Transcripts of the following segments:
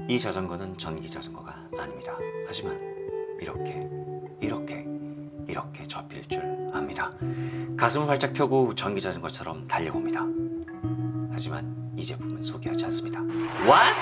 이 자전거는 전기 자전거가 아닙니다. 하지만 이렇게 접힐 줄 압니다. 가슴을 활짝 펴고 전기 자전거처럼 달려봅니다. 하지만 이 제품은 소개하지 않습니다. What?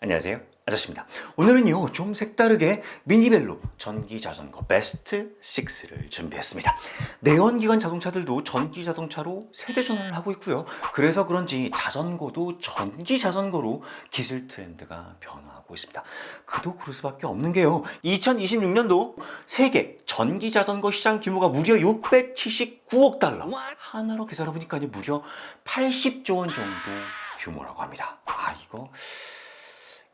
안녕하세요, 아저씨입니다. 오늘은요 좀 색다르게 미니벨로 전기 자전거 베스트 6를 준비했습니다. 내연기관 자동차들도 전기 자동차로 세대 전환을 하고 있고요. 그래서 그런지 자전거도 전기 자전거로 기술 트렌드가 변화하고 있습니다. 그도 그럴 수밖에 없는 게요, 2026년도 세계 전기 자전거 시장 규모가 무려 679억 달러. 하나로 계산해보니까 무려 80조 원 정도 규모라고 합니다. 이거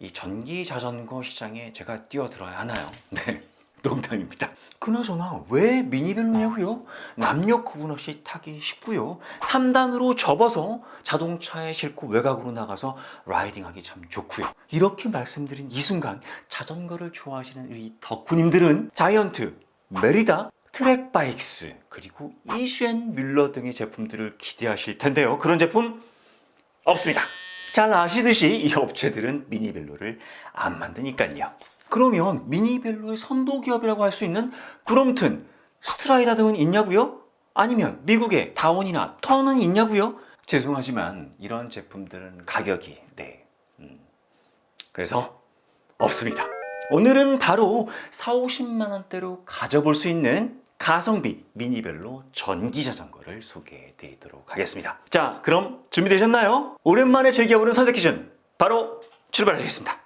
이 전기 자전거 시장에 제가 뛰어들어야 하나요? 네, 농담입니다. 그나저나 왜 미니벨로냐고요? 남녀 구분 없이 타기 쉽고요. 3단으로 접어서 자동차에 싣고 외곽으로 나가서 라이딩하기 참 좋고요. 이렇게 말씀드린 이 순간 자전거를 좋아하시는 우리 덕후님들은 자이언트, 메리다, 트랙바이크스, 그리고 이슈앤 뮬러 등의 제품들을 기대하실 텐데요. 그런 제품 없습니다. 잘 아시듯이 이 업체들은 미니벨로를 안 만드니까요. 그러면 미니벨로의 선도기업이라고 할 수 있는 브롬튼, 스트라이다 등은 있냐고요? 아니면 미국의 다원이나 턴은 있냐고요? 죄송하지만 이런 제품들은 가격이 그래서 없습니다. 오늘은 바로 40~50만 원대로 가져볼 수 있는 가성비 미니벨로 전기 자전거를 소개해 드리도록 하겠습니다. 자, 그럼 준비되셨나요? 오랜만에 즐겨보는 선택 기준 바로 출발하겠습니다.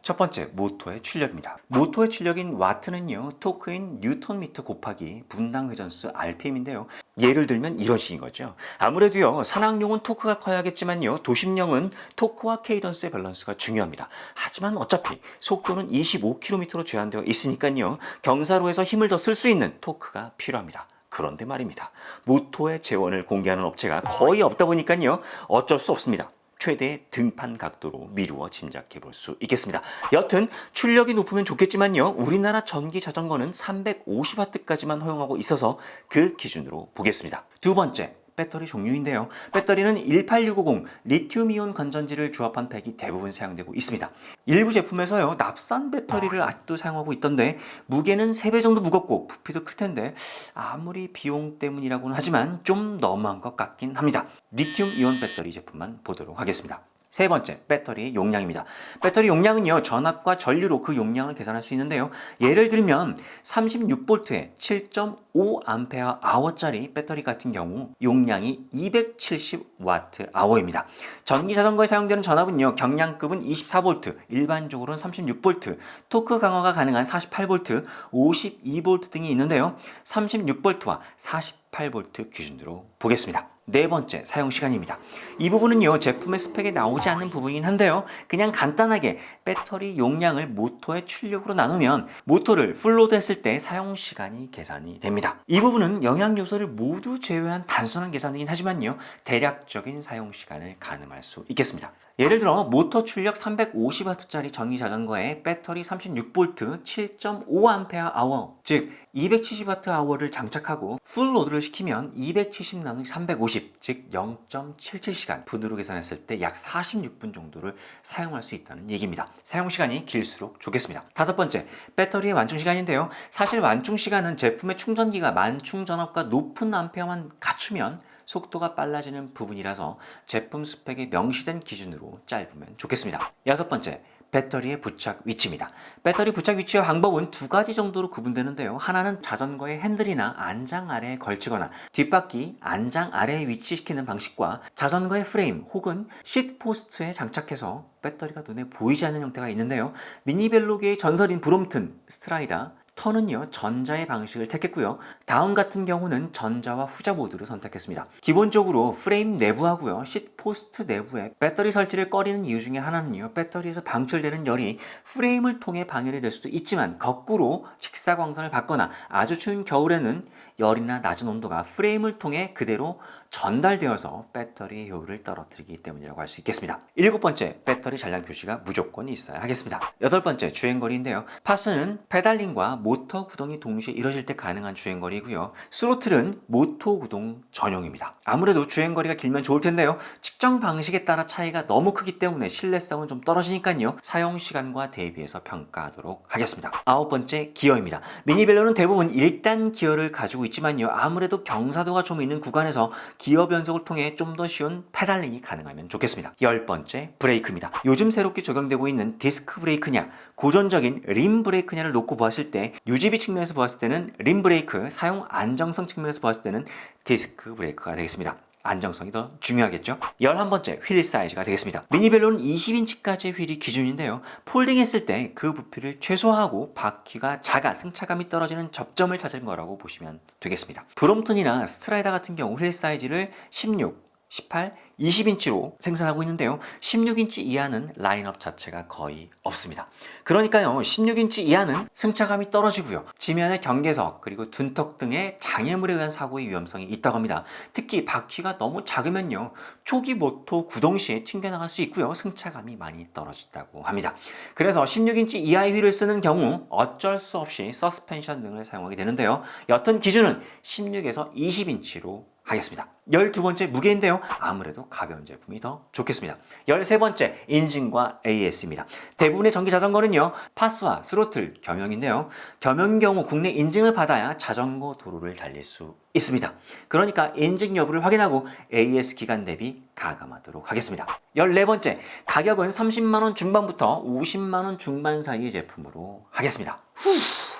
첫 번째, 모터의 출력입니다. 모터의 출력인 와트는요, 토크인 뉴턴미터 곱하기 분당 회전수 RPM인데요. 예를 들면 이런 식인 거죠. 아무래도요, 산악용은 토크가 커야겠지만요, 도심용은 토크와 케이던스의 밸런스가 중요합니다. 하지만 어차피 속도는 25km로 제한되어 있으니까요, 경사로에서 힘을 더 쓸 수 있는 토크가 필요합니다. 그런데 말입니다, 모터의 재원을 공개하는 업체가 거의 없다 보니까요, 어쩔 수 없습니다. 최대 등판 각도로 미루어 짐작해 볼 수 있겠습니다. 여튼 출력이 높으면 좋겠지만요, 우리나라 전기 자전거는 350W까지만 허용하고 있어서 그 기준으로 보겠습니다. 두 번째, 배터리 종류인데요. 배터리는 18650 리튬이온 건전지를 조합한 팩이 대부분 사용되고 있습니다. 일부 제품에서요, 납산 배터리를 아직도 사용하고 있던데 무게는 3배 정도 무겁고 부피도 클 텐데 아무리 비용 때문이라고는 하지만 좀 너무한 것 같긴 합니다. 리튬이온 배터리 제품만 보도록 하겠습니다. 세 번째, 배터리 용량입니다. 배터리 용량은요, 전압과 전류로 그 용량을 계산할 수 있는데요. 예를 들면 36V에 7.5Ah짜리 배터리 같은 경우 용량이 270Wh입니다. 전기 자전거에 사용되는 전압은요, 경량급은 24V, 일반적으로는 36V, 토크 강화가 가능한 48V, 52V 등이 있는데요. 36V와 48V 기준으로 보겠습니다. 네 번째, 사용 시간입니다. 이 부분은요, 제품의 스펙에 나오지 않는 부분이긴 한데요, 그냥 간단하게 배터리 용량을 모터의 출력으로 나누면 모터를 풀로드 했을 때 사용 시간이 계산이 됩니다. 이 부분은 영양 요소를 모두 제외한 단순한 계산이긴 하지만요, 대략적인 사용 시간을 가늠할 수 있겠습니다. 예를 들어 모터 출력 350W짜리 전기 자전거에 배터리 36V 7.5Ah, 즉 270Wh를 장착하고 풀로드를 시키면 270 나누기 350, 즉 0.77시간, 분으로 계산했을 때 약 46분 정도를 사용할 수 있다는 얘기입니다. 사용 시간이 길수록 좋겠습니다. 다섯 번째, 배터리의 완충 시간인데요. 사실 완충 시간은 제품의 충전기가 만충 전압과 높은 암페어만 갖추면 속도가 빨라지는 부분이라서 제품 스펙에 명시된 기준으로 짧으면 좋겠습니다. 여섯 번째, 배터리의 부착 위치입니다. 배터리 부착 위치의 방법은 두 가지 정도로 구분되는데요. 하나는 자전거의 핸들이나 안장 아래에 걸치거나 뒷바퀴 안장 아래에 위치시키는 방식과 자전거의 프레임 혹은 시트포스트에 장착해서 배터리가 눈에 보이지 않는 형태가 있는데요. 미니벨로계의 전설인 브롬튼, 스트라이다, 턴은요, 전자의 방식을 택했고요. 다운 같은 경우는 전자와 후자 모드를 선택했습니다. 기본적으로 프레임 내부하고요, 시트포스트 내부에 배터리 설치를 꺼리는 이유 중에 하나는요, 배터리에서 방출되는 열이 프레임을 통해 방열이 될 수도 있지만 거꾸로 직사광선을 받거나 아주 추운 겨울에는 열이나 낮은 온도가 프레임을 통해 그대로 전달되어서 배터리 효율을 떨어뜨리기 때문이라고 할 수 있겠습니다. 7번째, 배터리 잔량 표시가 무조건 있어야 하겠습니다. 8번째, 주행거리인데요. 파스는 페달링과 모터 구동이 동시에 이뤄질 때 가능한 주행거리이고요. 스로틀은 모터 구동 전용입니다. 아무래도 주행거리가 길면 좋을 텐데요. 측정 방식에 따라 차이가 너무 크기 때문에 신뢰성은 좀 떨어지니까요. 사용 시간과 대비해서 평가하도록 하겠습니다. 9번째, 기어입니다. 미니벨로는 대부분 1단 기어를 가지고 있지만요. 아무래도 경사도가 좀 있는 구간에서 기어 변속을 통해 좀 더 쉬운 페달링이 가능하면 좋겠습니다. 10번째, 브레이크입니다. 요즘 새롭게 적용되고 있는 디스크 브레이크냐, 고전적인 림 브레이크냐를 놓고 보았을 때 유지비 측면에서 보았을 때는 림 브레이크, 사용 안정성 측면에서 보았을 때는 디스크 브레이크가 되겠습니다. 안정성이 더 중요하겠죠. 11번째, 휠 사이즈가 되겠습니다. 미니벨로는 20인치까지의 휠이 기준인데요. 폴딩했을 때 그 부피를 최소화하고 바퀴가 작아 승차감이 떨어지는 접점을 찾은 거라고 보시면 되겠습니다. 브롬톤이나 스트라이더 같은 경우 휠 사이즈를 16, 18, 20인치로 생산하고 있는데요. 16인치 이하는 라인업 자체가 거의 없습니다. 그러니까요, 16인치 이하는 승차감이 떨어지고요. 지면의 경계석 그리고 둔턱 등의 장애물에 의한 사고의 위험성이 있다고 합니다. 특히 바퀴가 너무 작으면요, 초기 모터 구동 시에 튕겨나갈 수 있고요. 승차감이 많이 떨어진다고 합니다. 그래서 16인치 이하의 휠을 쓰는 경우 어쩔 수 없이 서스펜션 등을 사용하게 되는데요. 여튼 기준은 16에서 20인치로 하겠습니다. 12번째, 무게인데요. 아무래도 가벼운 제품이 더 좋겠습니다. 13번째, 인진과 AS입니다. 대부분의 전기 자전거는요, 파스와 스로틀 겸용인데요. 겸용 경우 국내 인증을 받아야 자전거 도로를 달릴 수 있습니다. 그러니까 인증 여부를 확인하고 AS 기간 대비 가감하도록 하겠습니다. 14번째, 가격은 30만원 중반부터 50만원 중반 사이의 제품으로 하겠습니다.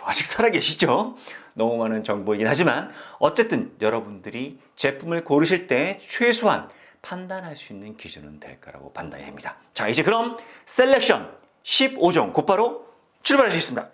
아직 살아계시죠? 너무 많은 정보이긴 하지만 어쨌든 여러분들이 제품을 고르실 때 최소한 판단할 수 있는 기준은 될 거라고 판단해야 합니다. 자, 이제 그럼 셀렉션 15종 곧바로 출발하시겠습니다.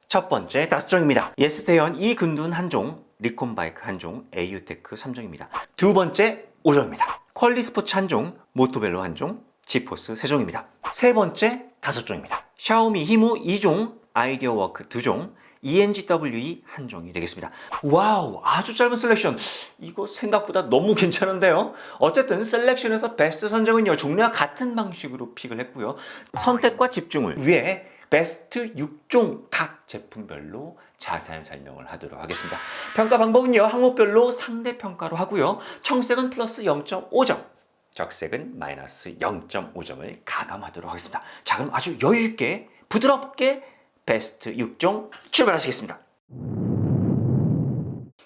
첫 번째, 5종입니다. 예스테현 이근둔 1종, 리콘바이크 1종, AU테크 3종입니다. 두 번째, 5종입니다. 퀄리스포츠 1종, 모토벨로 1종, 지포스 3종입니다. 세 번째, 5종입니다. 샤오미 히무 2종, 아이디어워크 2종, ENGWE 1종이 되겠습니다. 와우, 아주 짧은 셀렉션. 이거 생각보다 너무 괜찮은데요. 어쨌든 셀렉션에서 베스트 선정은요, 종류와 같은 방식으로 픽을 했고요. 선택과 집중을 위해 베스트 6종 각 제품별로 자세한 설명을 하도록 하겠습니다. 평가 방법은요, 항목별로 상대평가로 하고요. 청색은 플러스 0.5점, 적색은 마이너스 0.5점을 가감하도록 하겠습니다. 자, 그럼 아주 여유있게 부드럽게 베스트 6종 출발하시겠습니다.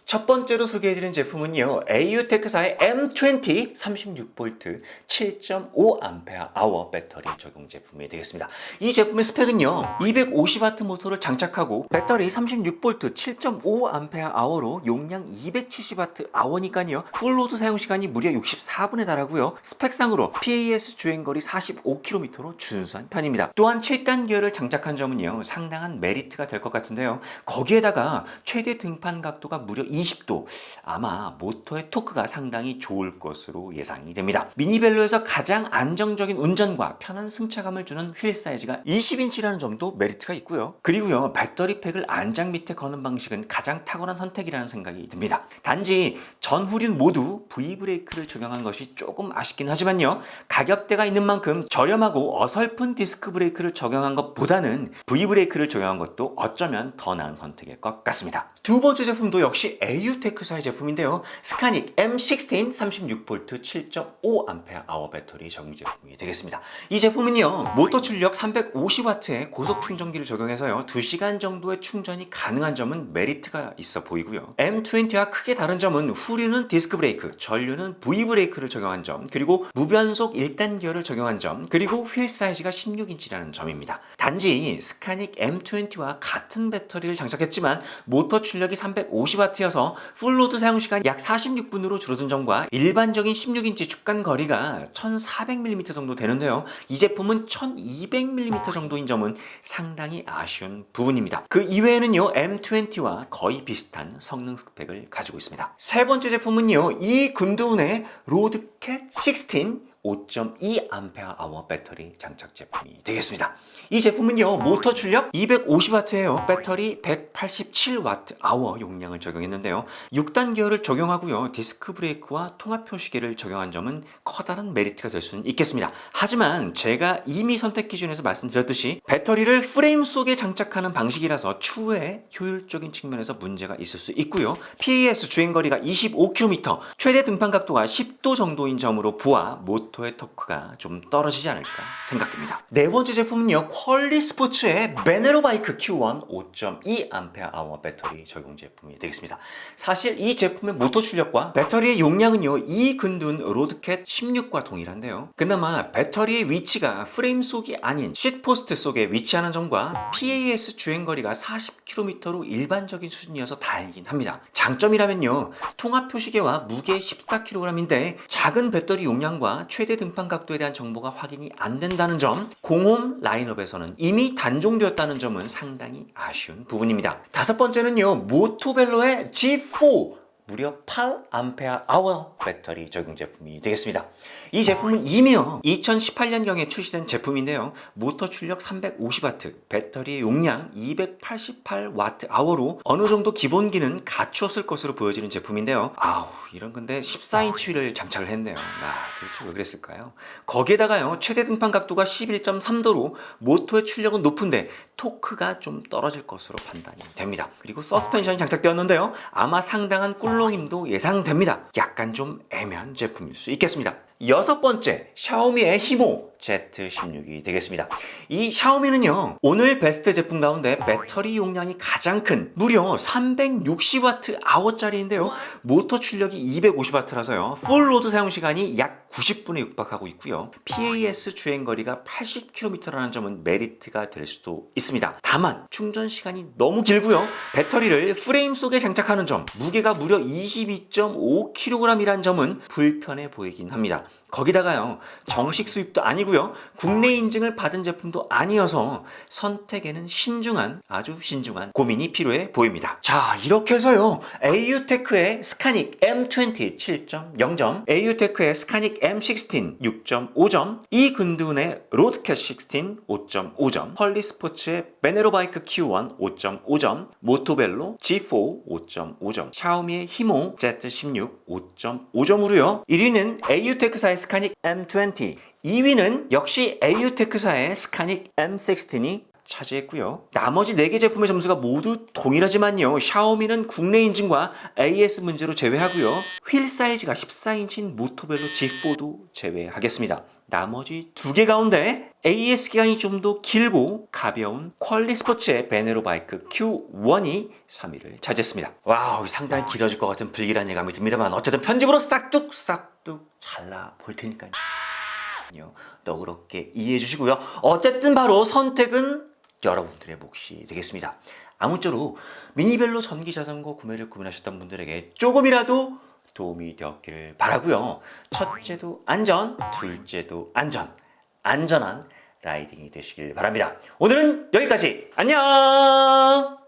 첫 번째로 소개해드린 제품은요, AU테크사의 M20 36V 7.5Ah 배터리 적용 제품이 되겠습니다. 이 제품의 스펙은요, 250W 모터를 장착하고 배터리 36V 7.5Ah 용량 270Wh니까요 풀로드 사용시간이 무려 64분에 달하고요, 스펙상으로 PAS 주행거리 45km로 준수한 편입니다. 또한 7단 기어를 장착한 점은요, 상당한 메리트가 될 것 같은데요, 거기에다가 최대 등판 각도가 무려 20도, 아마 모터의 토크가 상당히 좋을 것으로 예상이 됩니다. 미니벨로에서 가장 안정적인 운전과 편한 승차감을 주는 휠 사이즈가 20인치라는 점도 메리트가 있고요. 그리고요, 배터리 팩을 안장 밑에 거는 방식은 가장 탁월한 선택이라는 생각이 듭니다. 단지 전 후륜 모두 V브레이크를 적용한 것이 조금 아쉽긴 하지만요, 가격대가 있는 만큼 저렴하고 어설픈 디스크 브레이크를 적용한 것보다는 V브레이크를 적용한 것도 어쩌면 더 나은 선택일 것 같습니다. 두 번째 제품도 역시 AU테크사의 제품인데요, 스카닉 M16 36V 7.5Ah 배터리 적용 제품이 되겠습니다. 이 제품은요, 모터 출력 350W의 고속 충전기를 적용해서요 2시간 정도의 충전이 가능한 점은 메리트가 있어 보이고요, M20와 크게 다른 점은 후륜은 디스크 브레이크, 전륜은 V 브레이크를 적용한 점, 그리고 무변속 1단 기어를 적용한 점, 그리고 휠 사이즈가 16인치라는 점입니다. 단지 스카닉 M20와 같은 배터리를 장착했지만 모터 출력이 350W여서 풀로드 사용시간 약 46분으로 줄어든 점과 일반적인 16인치 축간 거리가 1400mm 정도 되는데요, 이 제품은 1200mm 정도인 점은 상당히 아쉬운 부분입니다. 그 이외에는요, M20와 거의 비슷한 성능 스펙을 가지고 있습니다. 세 번째 제품은요, 이 근두운의 로드캣 16 5.2Ah 배터리 장착 제품이 되겠습니다. 이 제품은요, 모터 출력 250W예요. 배터리 187Wh 용량을 적용했는데요. 6단 기어를 적용하고요. 디스크 브레이크와 통합 표시계를 적용한 점은 커다란 메리트가 될 수는 있겠습니다. 하지만 제가 이미 선택 기준에서 말씀드렸듯이 배터리를 프레임 속에 장착하는 방식이라서 추후에 효율적인 측면에서 문제가 있을 수 있고요. PAS 주행거리가 25km, 최대 등판 각도가 10도 정도인 점으로 보아 모터의 토크가 좀 떨어지지 않을까 생각됩니다. 네 번째 제품은요, 퀄리 스포츠의 베네로바이크 Q1 5.2Ah 배터리 적용 제품이 되겠습니다. 사실 이 제품의 모터 출력과 배터리의 용량은요, 이 근둔 로드캣 16과 동일한데요. 그나마 배터리의 위치가 프레임 속이 아닌 시트포스트 속에 위치하는 점과 PAS 주행거리가 40km로 일반적인 수준이어서 다행이긴 합니다. 장점이라면요, 통합 표시계와 무게 14kg인데 작은 배터리 용량과 최대 등판 각도에 대한 정보가 확인이 안 된다는 점, 공홈 라인업에서는 이미 단종되었다는 점은 상당히 아쉬운 부분입니다. 다섯 번째는요, 모토벨로의 G4 무려 8Ah 배터리 적용 제품이 되겠습니다. 이 제품은 이미요 2018년경에 출시된 제품인데요. 모터 출력 350W, 배터리 용량 288Wh로 어느 정도 기본기는 갖추었을 것으로 보여지는 제품인데요. 이런 건데 14인치를 장착을 했네요. 도대체 왜 그랬을까요? 거기에다가요, 최대 등판 각도가 11.3도로 모터의 출력은 높은데 토크가 좀 떨어질 것으로 판단이 됩니다. 그리고 서스펜션이 장착되었는데요. 아마 상당한 꿀렁임도 예상됩니다. 약간 좀 애매한 제품일 수 있겠습니다. 여섯 번째, 샤오미의 히모 Z16이 되겠습니다. 이 샤오미는요, 오늘 베스트 제품 가운데 배터리 용량이 가장 큰 무려 360Wh짜리인데요. 모터 출력이 250W라서요. 풀로드 사용 시간이 약 90분에 육박하고 있고요. PAS 주행거리가 80km라는 점은 메리트가 될 수도 있습니다. 다만 충전 시간이 너무 길고요. 배터리를 프레임 속에 장착하는 점, 무게가 무려 22.5kg이라는 점은 불편해 보이긴 합니다. 거기다가요, 정식 수입도 아니고요, 국내 인증을 받은 제품도 아니어서 선택에는 아주 신중한 고민이 필요해 보입니다. 자, 이렇게 해서요, AU테크의 스카닉 M20 7.0점, AU테크의 스카닉 M16 6.5점, 이 근둔의 로드캣 16 5.5점, 퀄리 스포츠의 베네로바이크 Q1 5.5점, 모토벨로 G4 5.5점, 샤오미의 히모 Z16 5.5점으로요. 1위는 AU테크사의 스카닉 M20, 2위는 역시 AU테크사의 스카닉 M16이 차지했고요. 나머지 4개 제품의 점수가 모두 동일하지만요, 샤오미는 국내 인증과 AS 문제로 제외하고요, 휠 사이즈가 14인치인 모토벨로 G4도 제외하겠습니다. 나머지 2개 가운데 AS 기간이 좀 더 길고 가벼운 퀄리 스포츠의 베네로바이크 Q1이 3위를 차지했습니다. 와우, 상당히 길어질 것 같은 불길한 예감이 듭니다만 어쨌든 편집으로 싹둑 잘라 볼 테니까요. 너그럽게 이해해 주시고요. 어쨌든 바로 선택은 여러분들의 몫이 되겠습니다. 아무쪼록 미니벨로 전기 자전거 구매를 고민하셨던 분들에게 조금이라도 도움이 되었기를 바라고요. 첫째도 안전, 둘째도 안전한 라이딩이 되시길 바랍니다. 오늘은 여기까지. 안녕!